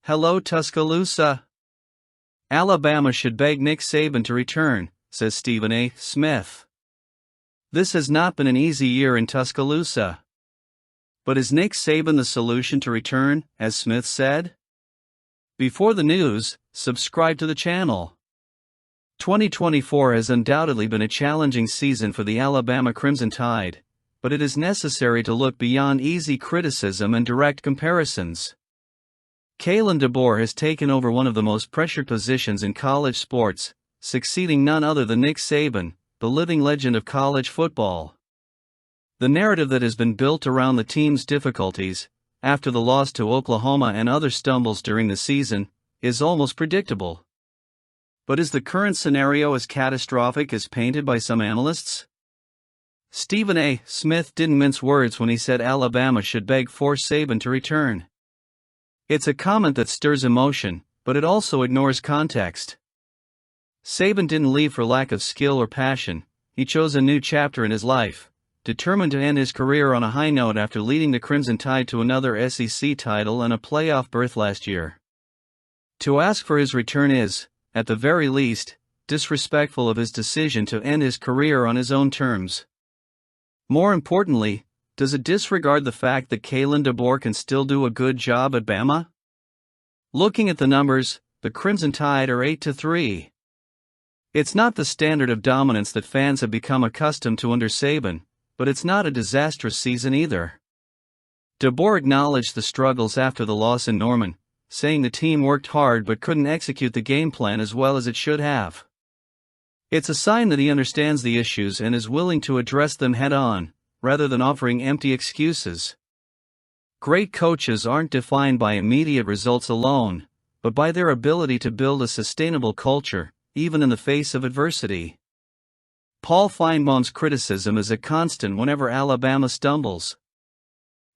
Hello Tuscaloosa. Alabama should beg Nick Saban to return, says Stephen A. Smith. This has not been an easy year in Tuscaloosa. But is Nick Saban the solution to return, as Smith said? Before the news, subscribe to the channel. 2024 has undoubtedly been a challenging season for the Alabama Crimson Tide, but it is necessary to look beyond easy criticism and direct comparisons. DeBoer has taken over one of the most pressured positions in college sports, succeeding none other than Nick Saban, the living legend of college football. The narrative that has been built around the team's difficulties, after the loss to Oklahoma and other stumbles during the season, is almost predictable. But is the current scenario as catastrophic as painted by some analysts? Stephen A. Smith didn't mince words when he said Alabama should beg for Saban to return. It's a comment that stirs emotion, but it also ignores context. Saban didn't leave for lack of skill or passion. He chose a new chapter in his life, determined to end his career on a high note after leading the Crimson Tide to another SEC title and a playoff berth last year. To ask for his return is, at the very least, disrespectful of his decision to end his career on his own terms. More importantly, does it disregard the fact that DeBoer can still do a good job at Bama? Looking at the numbers, the Crimson Tide are 8-3. It's not the standard of dominance that fans have become accustomed to under Saban, but it's not a disastrous season either. DeBoer acknowledged the struggles after the loss in Norman, saying the team worked hard but couldn't execute the game plan as well as it should have. It's a sign that he understands the issues and is willing to address them head-on, rather than offering empty excuses. Great coaches aren't defined by immediate results alone, but by their ability to build a sustainable culture, even in the face of adversity. Paul Feinbaum's criticism is a constant whenever Alabama stumbles.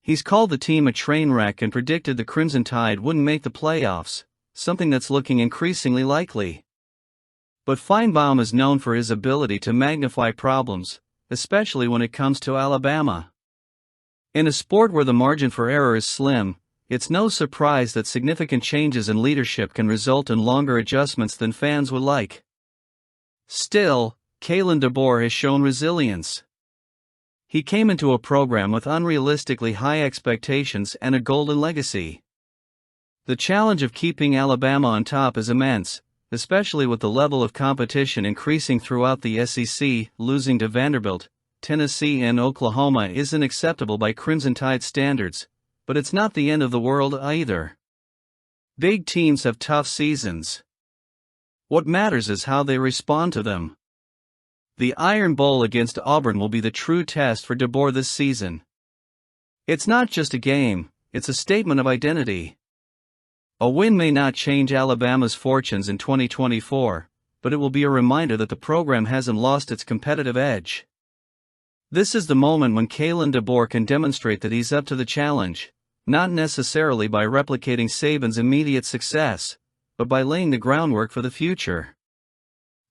He's called the team a train wreck and predicted the Crimson Tide wouldn't make the playoffs, something that's looking increasingly likely. But Feinbaum is known for his ability to magnify problems, especially when it comes to Alabama. In a sport where the margin for error is slim, it's no surprise that significant changes in leadership can result in longer adjustments than fans would like. Still, DeBoer has shown resilience. He came into a program with unrealistically high expectations and a golden legacy. The challenge of keeping Alabama on top is immense, especially with the level of competition increasing throughout the SEC. Losing to Vanderbilt, Tennessee and Oklahoma isn't acceptable by Crimson Tide standards, but it's not the end of the world either. Big teams have tough seasons. What matters is how they respond to them. The Iron Bowl against Auburn will be the true test for DeBoer this season. It's not just a game, it's a statement of identity. A win may not change Alabama's fortunes in 2024, but it will be a reminder that the program hasn't lost its competitive edge. This is the moment when DeBoer can demonstrate that he's up to the challenge, not necessarily by replicating Saban's immediate success, but by laying the groundwork for the future.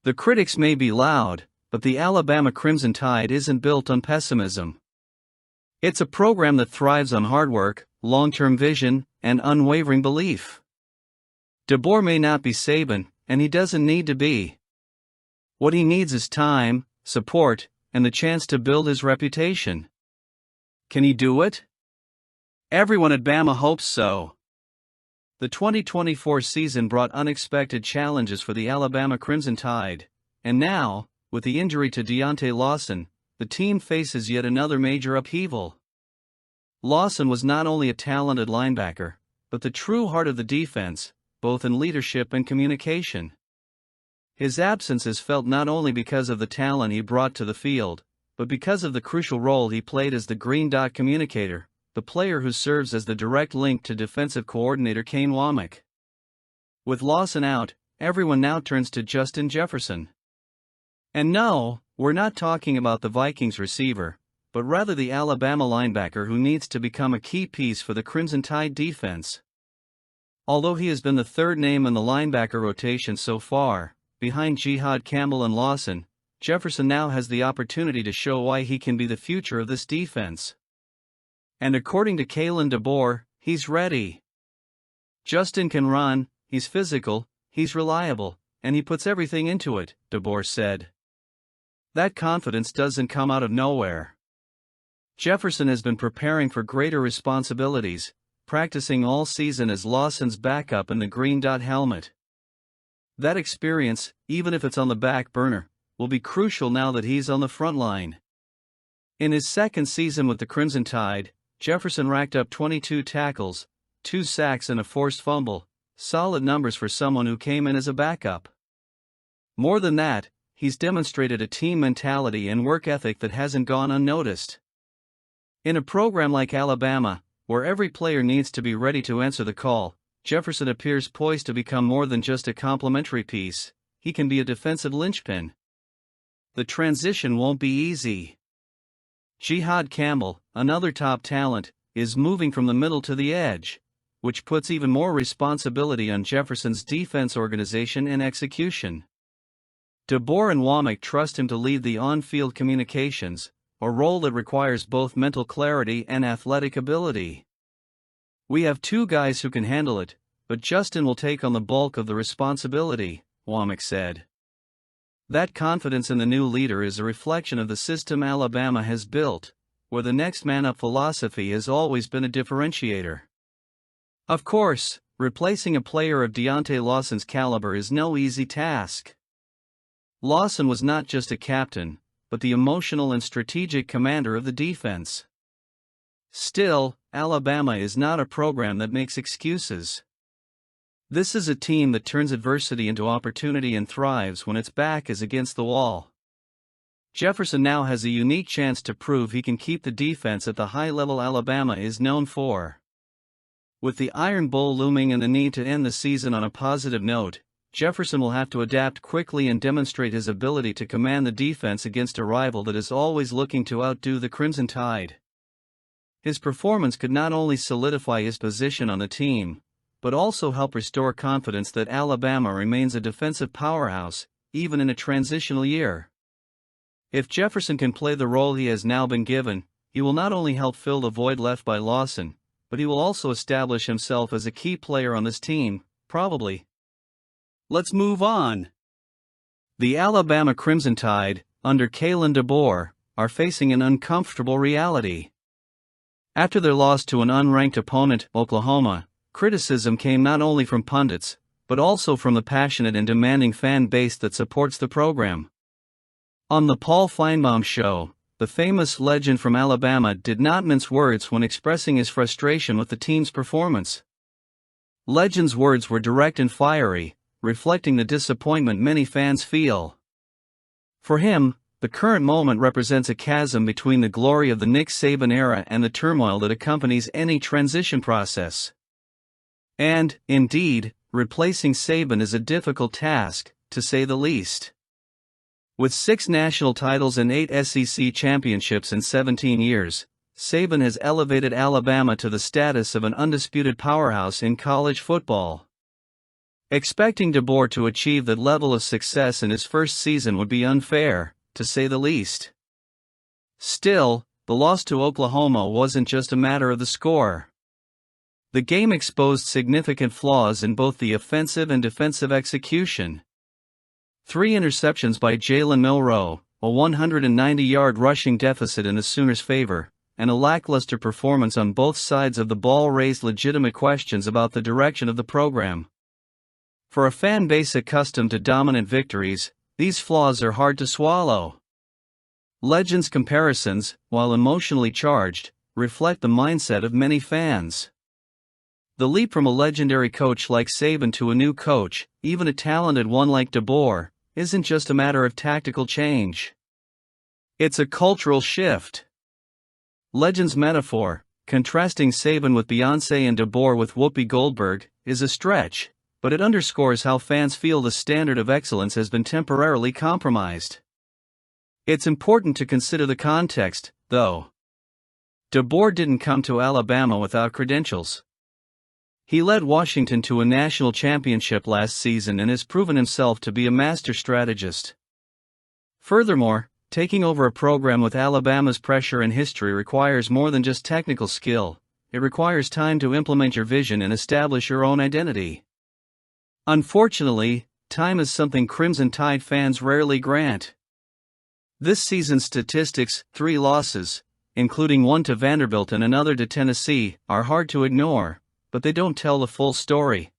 The critics may be loud, but the Alabama Crimson Tide isn't built on pessimism. It's a program that thrives on hard work, long-term vision, and unwavering belief. DeBoer may not be Saban, and he doesn't need to be. What he needs is time, support, and the chance to build his reputation. Can he do it? Everyone at Bama hopes so. The 2024 season brought unexpected challenges for the Alabama Crimson Tide, and now, with the injury to Deontay Lawson, the team faces yet another major upheaval. Lawson was not only a talented linebacker, but the true heart of the defense, both in leadership and communication. His absence is felt not only because of the talent he brought to the field, but because of the crucial role he played as the green dot communicator, the player who serves as the direct link to defensive coordinator Kane Womack. With Lawson out, everyone now turns to Justin Jefferson. And no, we're not talking about the Vikings receiver, but rather the Alabama linebacker who needs to become a key piece for the Crimson Tide defense. Although he has been the third name in the linebacker rotation so far, behind Jihad Campbell and Lawson, Jefferson now has the opportunity to show why he can be the future of this defense. And according to DeBoer, he's ready. Justin can run, he's physical, he's reliable, and he puts everything into it, DeBoer said. That confidence doesn't come out of nowhere. Jefferson has been preparing for greater responsibilities, practicing all season as Lawson's backup in the green dot helmet. That experience, even if it's on the back burner, will be crucial now that he's on the front line. In his second season with the Crimson Tide, Jefferson racked up 22 tackles, 2 sacks and a forced fumble, solid numbers for someone who came in as a backup. More than that, he's demonstrated a team mentality and work ethic that hasn't gone unnoticed. In a program like Alabama, where every player needs to be ready to answer the call, Jefferson appears poised to become more than just a complementary piece. He can be a defensive linchpin. The transition won't be easy. Jihad Campbell, another top talent, is moving from the middle to the edge, which puts even more responsibility on Jefferson's defense organization and execution. DeBoer and Womack trust him to lead the on-field communications, a role that requires both mental clarity and athletic ability. We have 2 guys who can handle it, but Justin will take on the bulk of the responsibility, Womack said. That confidence in the new leader is a reflection of the system Alabama has built, where the next man up philosophy has always been a differentiator. Of course, replacing a player of Deontay Lawson's caliber is no easy task. Lawson was not just a captain, but the emotional and strategic commander of the defense. Still, Alabama is not a program that makes excuses. This is a team that turns adversity into opportunity and thrives when its back is against the wall. Jefferson now has a unique chance to prove he can keep the defense at the high level Alabama is known for. With the Iron Bowl looming and the need to end the season on a positive note, Jefferson will have to adapt quickly and demonstrate his ability to command the defense against a rival that is always looking to outdo the Crimson Tide. His performance could not only solidify his position on the team, but also help restore confidence that Alabama remains a defensive powerhouse, even in a transitional year. If Jefferson can play the role he has now been given, he will not only help fill the void left by Lawson, but he will also establish himself as a key player on this team, probably. Let's move on. The Alabama Crimson Tide, under Kalen DeBoer, are facing an uncomfortable reality. After their loss to an unranked opponent, Oklahoma, criticism came not only from pundits, but also from the passionate and demanding fan base that supports the program. On the Paul Feinbaum Show, the famous legend from Alabama did not mince words when expressing his frustration with the team's performance. Legend's words were direct and fiery, reflecting the disappointment many fans feel. For him, the current moment represents a chasm between the glory of the Nick Saban era and the turmoil that accompanies any transition process. And, indeed, replacing Saban is a difficult task, to say the least. With 6 national titles and 8 SEC championships in 17 years, Saban has elevated Alabama to the status of an undisputed powerhouse in college football. Expecting DeBoer to achieve that level of success in his first season would be unfair, to say the least. Still, the loss to Oklahoma wasn't just a matter of the score. The game exposed significant flaws in both the offensive and defensive execution. 3 interceptions by Jalen Milroe, a 190-yard rushing deficit in the Sooners' favor, and a lackluster performance on both sides of the ball raised legitimate questions about the direction of the program. For a fan base accustomed to dominant victories, these flaws are hard to swallow. Legend's comparisons, while emotionally charged, reflect the mindset of many fans. The leap from a legendary coach like Saban to a new coach, even a talented one like DeBoer, isn't just a matter of tactical change. It's a cultural shift. Legend's metaphor, contrasting Saban with Beyoncé and DeBoer with Whoopi Goldberg, is a stretch, but it underscores how fans feel the standard of excellence has been temporarily compromised. It's important to consider the context, though. DeBoer didn't come to Alabama without credentials. He led Washington to a national championship last season and has proven himself to be a master strategist. Furthermore, taking over a program with Alabama's pressure and history requires more than just technical skill. it requires time to implement your vision and establish your own identity. Unfortunately, time is something Crimson Tide fans rarely grant. This season's statistics, 3 losses, including one to Vanderbilt and another to Tennessee, are hard to ignore, but they don't tell the full story.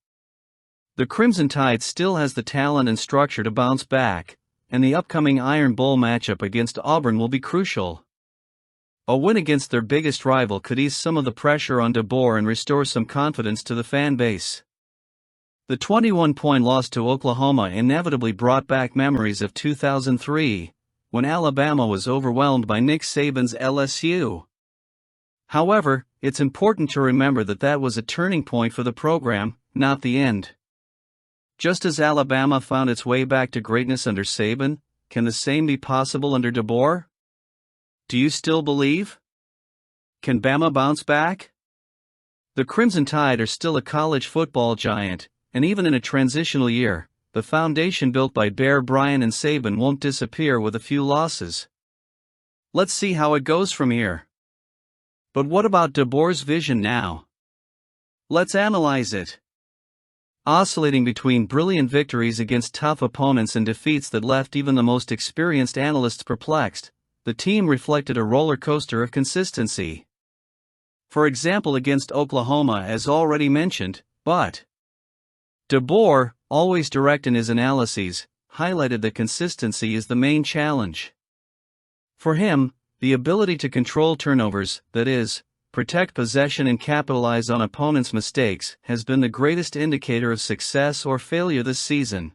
The Crimson Tide still has the talent and structure to bounce back, and the upcoming Iron Bowl matchup against Auburn will be crucial. A win against their biggest rival could ease some of the pressure on DeBoer and restore some confidence to the fan base. The 21-point loss to Oklahoma inevitably brought back memories of 2003, when Alabama was overwhelmed by Nick Saban's LSU. However, it's important to remember that that was a turning point for the program, not the end. Just as Alabama found its way back to greatness under Saban, can the same be possible under DeBoer? Do you still believe? Can Bama bounce back? The Crimson Tide are still a college football giant, and even in a transitional year, the foundation built by Bear Bryant and Saban won't disappear with a few losses. Let's see how it goes from here. But what about DeBoer's vision now? Let's analyze it. Oscillating between brilliant victories against tough opponents and defeats that left even the most experienced analysts perplexed, the team reflected a roller coaster of consistency. For example, against Oklahoma, as already mentioned, but DeBoer, always direct in his analyses, highlighted that consistency is the main challenge. For him, the ability to control turnovers, that is, protect possession and capitalize on opponents' mistakes, has been the greatest indicator of success or failure this season.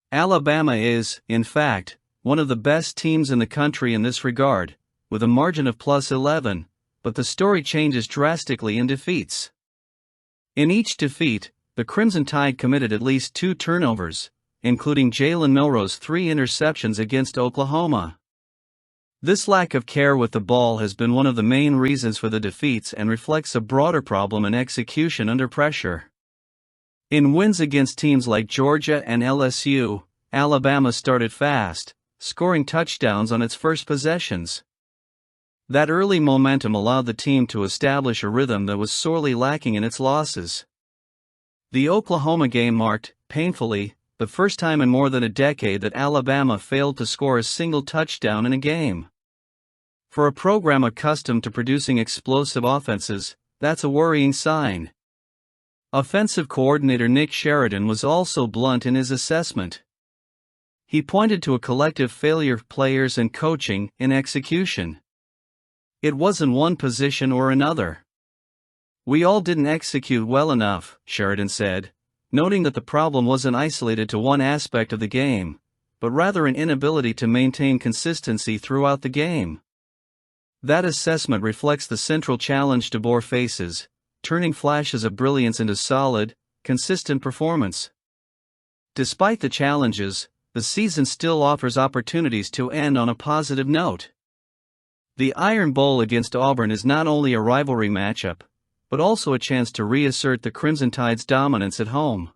Alabama is, in fact, one of the best teams in the country in this regard, with a margin of +11, but the story changes drastically in defeats. In each defeat, the Crimson Tide committed at least 2 turnovers, including Jalen Milroe's 3 interceptions against Oklahoma. This lack of care with the ball has been one of the main reasons for the defeats and reflects a broader problem in execution under pressure. In wins against teams like Georgia and LSU, Alabama started fast, scoring touchdowns on its first possessions. That early momentum allowed the team to establish a rhythm that was sorely lacking in its losses. The Oklahoma game marked, painfully, the first time in more than a decade that Alabama failed to score a single touchdown in a game. For a program accustomed to producing explosive offenses, that's a worrying sign. Offensive coordinator Nick Sheridan was also blunt in his assessment. He pointed to a collective failure of players and coaching in execution. It wasn't one position or another. "We all didn't execute well enough," Sheridan said, noting that the problem wasn't isolated to one aspect of the game, but rather an inability to maintain consistency throughout the game. That assessment reflects the central challenge DeBoer faces, turning flashes of brilliance into solid, consistent performance. Despite the challenges, the season still offers opportunities to end on a positive note. The Iron Bowl against Auburn is not only a rivalry matchup, but also a chance to reassert the Crimson Tide's dominance at home.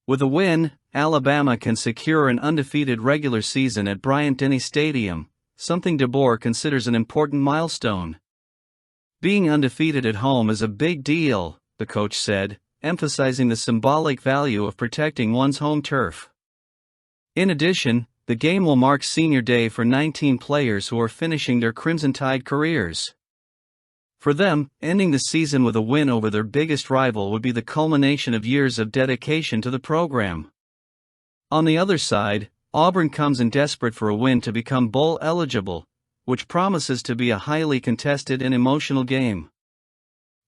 With a win, Alabama can secure an undefeated regular season at Bryant-Denny Stadium, something DeBoer considers an important milestone. "Being undefeated at home is a big deal," the coach said, emphasizing the symbolic value of protecting one's home turf. In addition, the game will mark senior day for 19 players who are finishing their Crimson Tide careers. For them, ending the season with a win over their biggest rival would be the culmination of years of dedication to the program. On the other side, Auburn comes in desperate for a win to become bowl eligible, which promises to be a highly contested and emotional game.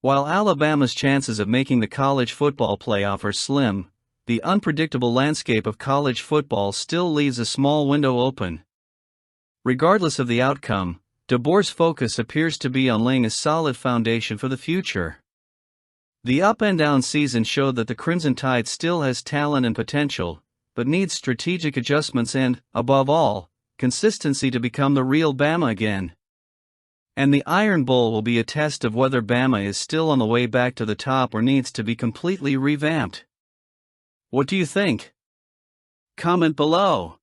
While Alabama's chances of making the college football playoff are slim, the unpredictable landscape of college football still leaves a small window open. Regardless of the outcome, DeBoer's focus appears to be on laying a solid foundation for the future. The up-and-down season showed that the Crimson Tide still has talent and potential, but needs strategic adjustments and, above all, consistency to become the real Bama again. And the Iron Bowl will be a test of whether Bama is still on the way back to the top or needs to be completely revamped. What do you think? Comment below.